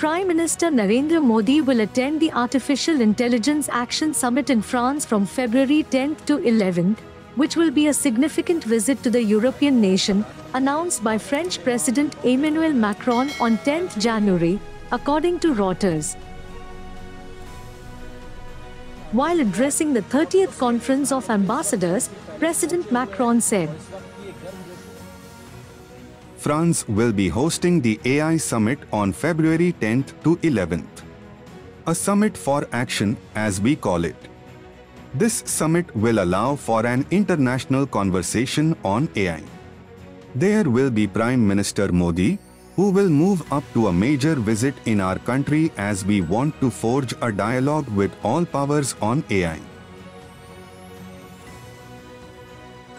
Prime Minister Narendra Modi will attend the Artificial Intelligence Action Summit in France from February 10th to 11th, which will be a significant visit to the European nation, announced by French President Emmanuel Macron on 10th January, according to Reuters. While addressing the 30th Conference of Ambassadors, President Macron said, France will be hosting the AI Summit on February 10th to 11th. A summit for action, as we call it. This summit will allow for an international conversation on AI. There will be Prime Minister Modi, who will move up to a major visit in our country as we want to forge a dialogue with all powers on AI.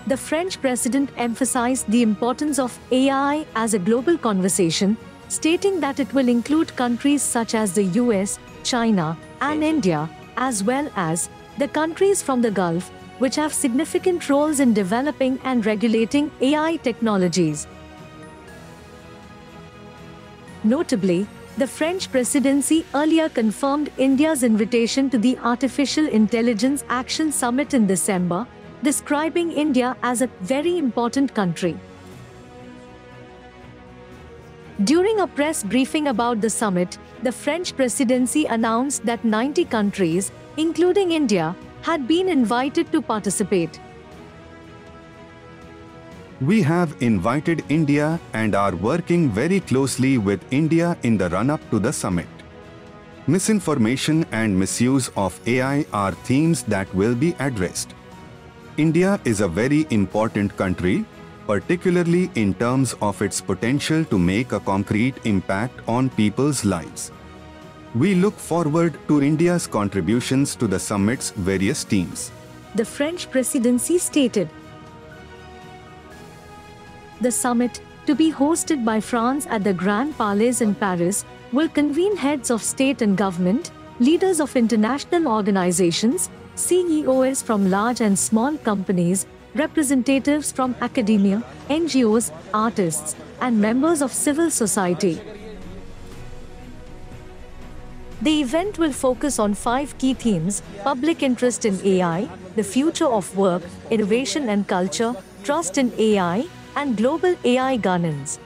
The French president emphasized the importance of AI as a global conversation, stating that it will include countries such as the US, China, and India, as well as the countries from the Gulf, which have significant roles in developing and regulating AI technologies. Notably, the French presidency earlier confirmed India's invitation to the Artificial Intelligence Action Summit in December, describing India as a very important country. During a press briefing about the summit, the French presidency announced that 90 countries, including India, had been invited to participate. We have invited India and are working very closely with India in the run-up to the summit. Misinformation and misuse of AI are themes that will be addressed. India is a very important country, particularly in terms of its potential to make a concrete impact on people's lives. We look forward to India's contributions to the summit's various themes. The French presidency stated. The summit, to be hosted by France at the Grand Palais in Paris, will convene heads of state and government, leaders of international organizations, CEOs from large and small companies, representatives from academia, NGOs, artists, and members of civil society. The event will focus on 5 key themes: public interest in AI, the future of work, innovation and culture, trust in AI, and global AI governance.